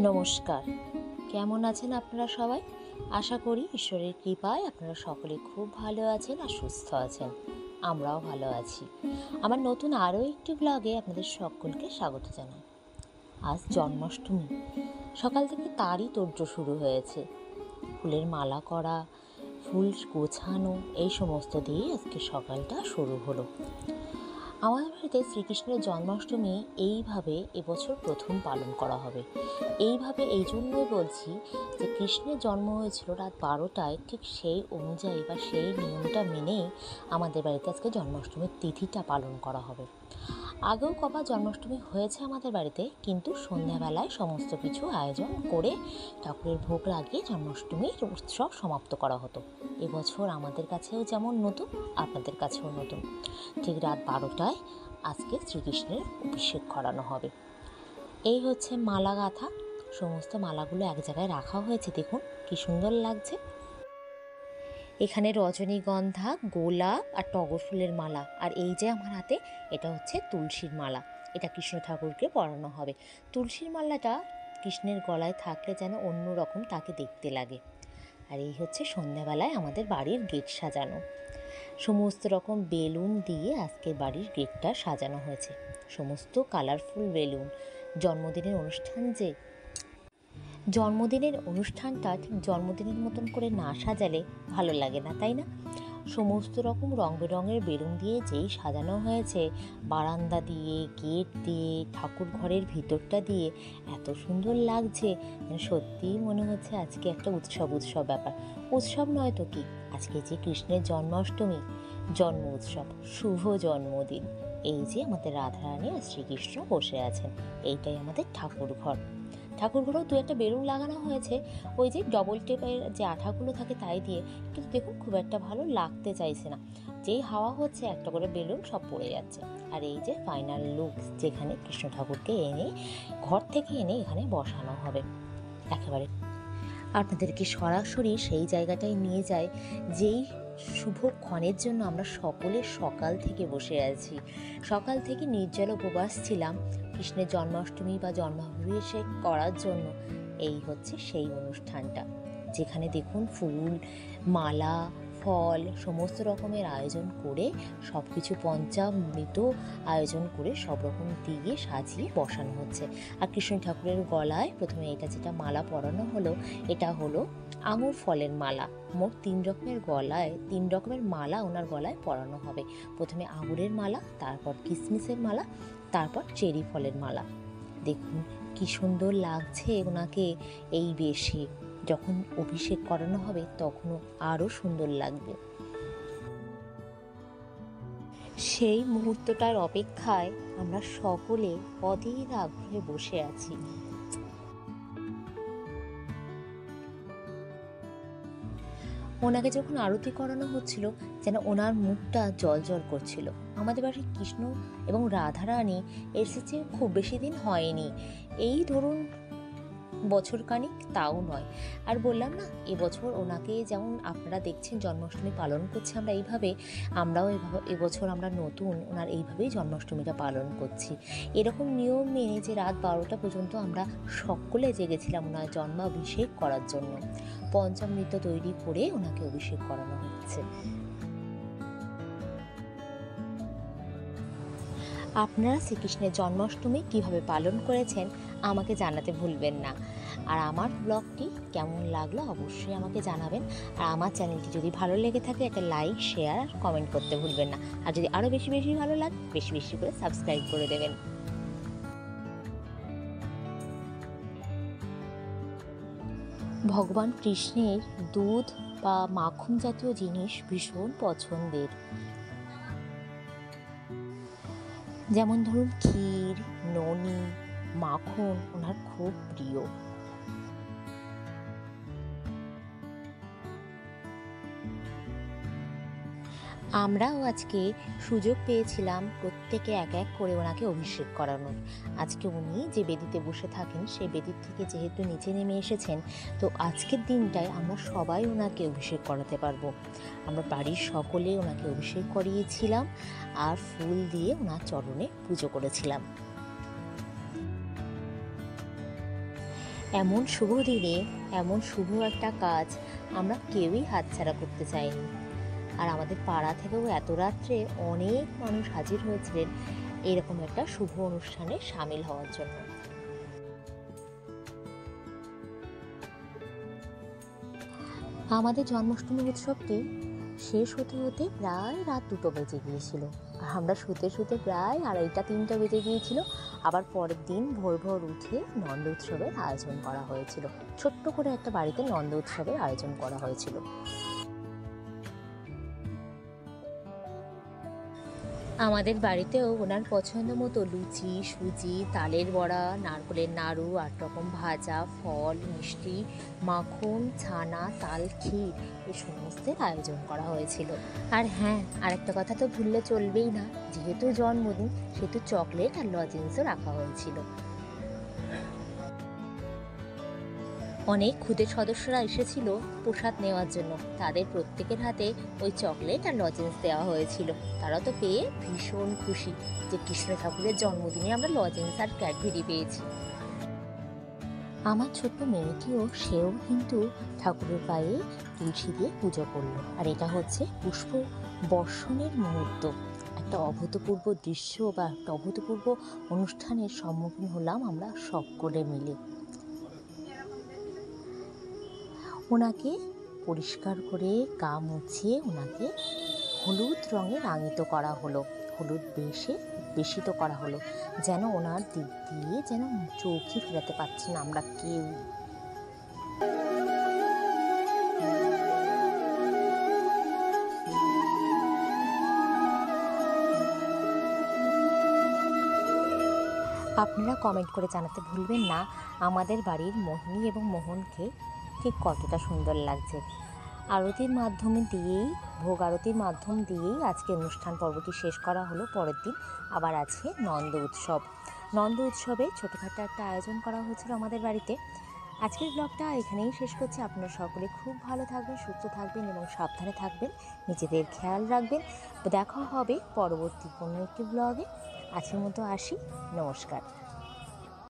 নমস্কার। কেমন আছেন আপনারা সবাই? আশা করি ঈশ্বরের কৃপায় আপনারা সকলে খুব ভালো আছেন আর সুস্থ আছেন। আমরাও ভালো আছি। আমার নতুন আরও একটি ব্লগে আপনাদের সকলকে স্বাগত জানাই। আজ জন্মাষ্টমী। সকাল থেকে তারই তোড়জোড় শুরু হয়েছে। ফুলের মালা করা, ফুল গোছানো, এই সমস্ত দিয়ে আজকে সকালটা শুরু হলো। আমাদের বাড়িতে শ্রীকৃষ্ণের জন্মাষ্টমী এইভাবে এবছর প্রথম পালন করা হবে। এইভাবে এই জন্যই বলছি যে কৃষ্ণের জন্ম হয়েছিল রাত 12টায়, ঠিক সেই অনুযায়ী বা সেই নিয়মটা মেনেই আমাদের বাড়িতে আজকে জন্মাষ্টমীর তিথিটা পালন করা হবে। আগেও কবার জন্মাষ্টমী হয়েছে আমাদের বাড়িতে, কিন্তু সন্ধ্যাবেলায় সমস্ত কিছু আয়োজন করে ঠাকুরের ভোগ লাগিয়ে জন্মাষ্টমীর উৎসব সমাপ্ত করা হতো। এবছর আমাদের কাছেও যেমন নতুন, আপনাদের কাছেও নতুন। ঠিক রাত 12টায় আজকে শ্রীকৃষ্ণের অভিষেক করানো হবে। এই হচ্ছে মালা গাঁথা। সমস্ত মালাগুলো এক জায়গায় রাখা হয়েছে, দেখুন কি সুন্দর লাগছে। এখানে রজনীগন্ধা, গোলাপ আর টগর ফুলের মালা, আর এই যে আমার হাতে, এটা হচ্ছে তুলসীর মালা। এটা কৃষ্ণ ঠাকুরকে পরানো হবে। তুলসীর মালাটা কৃষ্ণের গলায় থাকলে যেন অন্যরকম তাকে দেখতে লাগে। আর এই হচ্ছে সন্ধ্যাবেলায় আমাদের বাড়ির গেট সাজানো। সমস্ত রকম বেলুন দিয়ে আজকের বাড়ির গেটটা সাজানো হয়েছে। সমস্ত কালারফুল বেলুন। জন্মদিনের অনুষ্ঠানটা ঠিক জন্মদিনের মতন করে না সাজালে ভালো লাগে না, তাই না? সমস্ত রকম রং বেরঙের বেলুন দিয়ে যেই সাজানো হয়েছে, বারান্দা দিয়ে, গেট দিয়ে, ঠাকুর ঘরের ভিতরটা দিয়ে, এত সুন্দর লাগছে। সত্যিই মনে হচ্ছে আজকে একটা উৎসব ব্যাপার। উৎসব নয় তো কি, আজকে যে কৃষ্ণের জন্মাষ্টমী, জন্ম উৎসব, শুভ জন্মদিন। এই যে আমাদের রাধারানী আর শ্রীকৃষ্ণ বসে আছেন, এইটাই আমাদের ঠাকুর ঘরেও দু একটা বেলুন লাগানো হয়েছে, ওই যে ডবল টেপের যে আঠাগুলো থাকে তাই দিয়ে, কিন্তু দেখুন খুব একটা ভালো লাগতে চাইছে না। যেই হাওয়া হচ্ছে একটা করে বেলুন সব পড়ে যাচ্ছে। আর এই যে ফাইনাল লুক, যেখানে কৃষ্ণ ঠাকুরকে ঘর থেকে এনে এখানে বসানো হবে। একেবারে আপনাদেরকে সরাসরি সেই জায়গাটায় নিয়ে যায় যেই শুভক্ষণের জন্য আমরা সকলে সকাল থেকে বসে আছি। সকাল থেকে নির্জল উপবাস ছিলাম কৃষ্ণের জন্মাষ্টমী বা জন্মাভিষেক করার জন্য। এই হচ্ছে সেই অনুষ্ঠানটা, যেখানে দেখুন ফুল, মালা, ফল সমস্ত রকমের আয়োজন করে, সব কিছু পঞ্চামৃত আয়োজন করে সব রকম দিয়ে সাজিয়ে বসানো হচ্ছে। আর কৃষ্ণ ঠাকুরের গলায় প্রথমে এটা যেটা মালা পরানো হলো, এটা হলো আঙুর ফলের মালা। মোট 3 রকমের মালা ওনার গলায় পরানো হবে। প্রথমে আঙুরের মালা, তারপর কিশমিশের মালা, তারপর চেরি ফলের মালা। দেখুন কি সুন্দর লাগছে ওনাকে এই বেশে। যখন অভিষেক করানো হবে তখনও আরও সুন্দর লাগবে। সেই মুহূর্তটার অপেক্ষায় আমরা সকলে অধীর আগ্রহে বসে আছি। ওনাকে যখন আরতি করানো হচ্ছিল, যেন ওনার মুখটা জল করছিল। আমাদের বাড়ির কৃষ্ণ এবং রাধারানী এসেছে খুব বেশি দিন হয়নি, এই ধরুন বছরখানিক, তাও নয়। আর বললাম না, এবছর ওনাকে যেমন আপনারা দেখছেন জন্মাষ্টমী পালন করছি আমরাও এবছর আমরা নতুন ওনার এইভাবেই জন্মাষ্টমীটা পালন করছি। এরকম নিয়ম মেনে যে রাত 12টা পর্যন্ত আমরা সকলে জেগেছিলাম ওনার জন্মাভিষেক করার জন্য। পঞ্চামৃত তৈরি করে ওনাকে অভিষেক করানো হচ্ছে। আপনারা শ্রীকৃষ্ণের জন্মাষ্টমী কিভাবে পালন করেছেন আমাকে জানাতে ভুলবেন না। আর আমার ব্লগটি কেমন লাগলো অবশ্যই আমাকে জানাবেন। আর আমার চ্যানেলটি যদি ভালো লেগে থাকে একটা লাইক, শেয়ার আর কমেন্ট করতে ভুলবেন না। আর যদি আরও বেশি ভালো লাগে বেশি করে সাবস্ক্রাইব করে দেবেন। ভগবান কৃষ্ণের দুধ বা মাখন জাতীয় জিনিস ভীষণ পছন্দের। যেমন ধরুন ক্ষীর, ননি, মাখন ওনার খুব প্রিয়। আমরাও আজকে সুযোগ পেয়েছিলাম প্রত্যেকে এক এক করে ওনাকে অভিষেক করানোর। আজকে উনি যে বেদিতে বসে থাকেন সেই বেদির থেকে যেহেতু নিচে নেমে এসেছেন, তো আজকের দিনটায় আমরা সবাই ওনাকে অভিষেক করাতে পারবো। আমরা বাড়ির সকলে ওনাকে অভিষেক করিয়েছিলাম আর ফুল দিয়ে ওনার চরণে পুজো করেছিলাম। এমন শুভ দিনে এমন শুভ একটা কাজ আমরা কেউই হাতছাড়া করতে চাইনি। আর আমাদের পাড়া থেকেও এত রাত্রে অনেক মানুষ হাজির হয়েছিলেন এরকম একটা শুভ অনুষ্ঠানে সামিল হওয়ার জন্য। আমাদের জন্মাষ্টমী উৎসবটি শেষ হতে হতে প্রায় রাত 2টো বেজে গিয়েছিল। আর আমরা শুতে শুতে প্রায় 2:30-3টা বেজে গিয়েছিল। আবার পরের দিন ভোর ভোর উঠে নন্দ উৎসবের আয়োজন করা হয়েছিল। ছোট্ট করে একটা বাড়িতে নন্দ উৎসবের আয়োজন করা হয়েছিল। আমাদের বাড়িতেও ওনার পছন্দ মতো লুচি, সুজি, তালের বড়া, নারকেলের নাড়ু, 8 রকম ভাজা, ফল, মিষ্টি, মাখন, ছানা, তাল, ক্ষীর এই সমস্তের আয়োজন করা হয়েছিল। আর হ্যাঁ, আরেকটা কথা তো ভুললে চলবেই না, যেহেতু জন্মদিন সেহেতু চকলেট আর লজেন্সও রাখা হয়েছিল। অনেক ক্ষুদে সদস্যরা এসেছিল প্রসাদ নেওয়ার জন্য। তাদের প্রত্যেকের হাতে ওই চকলেট আর লজেন্স দেওয়া হয়েছিল। তারা তো পেয়ে ভীষণ খুশি যে কৃষ্ণ ঠাকুরের জন্মদিনে আমরা লজেন্স আর ক্যাডবেরি পেয়েছি। আমার ছোট্ট মেয়েটিও সেও কিন্তু ঠাকুরের পায়ে তুলসী দিয়ে পুজো করলো। আর এটা হচ্ছে পুষ্প বর্ষণের মুহূর্ত। একটা অভূতপূর্ব দৃশ্য বা একটা অভূতপূর্ব অনুষ্ঠানের সম্মুখীন হলাম আমরা সকলে মিলে। ওনাকে পরিষ্কার করে গা মুছিয়ে ওনাকে হলুদ রঙে রাঙিত করা হলো, হলুদ বেশিত করা হলো, যেন ওনার দিক দিয়ে যেন চোখই ফেরাতে পারছি না আমরা কেউ। আপনারা কমেন্ট করে জানাতে ভুলবেন না আমাদের বাড়ির মোহিনী এবং মোহনকে ঠিক কতটা সুন্দর লাগছে। আরতির মাধ্যমে দিয়েই ভোগ আরতির মাধ্যম দিয়েই আজকে অনুষ্ঠান পর্বটি শেষ করা হলো। পরের দিন আবার আছে নন্দ উৎসব। নন্দ উৎসবে ছোটোখাটো একটা আয়োজন করা হয়েছিল আমাদের বাড়িতে। আজকের ব্লগটা এখানেই শেষ করছি। আপনারা সকলে খুব ভালো থাকবেন, সুস্থ থাকবেন এবং সাবধানে থাকবেন, নিজেদের খেয়াল রাখবেন। দেখা হবে পরবর্তী কোনো একটি ব্লগে। আজকের মতো আসি, নমস্কার।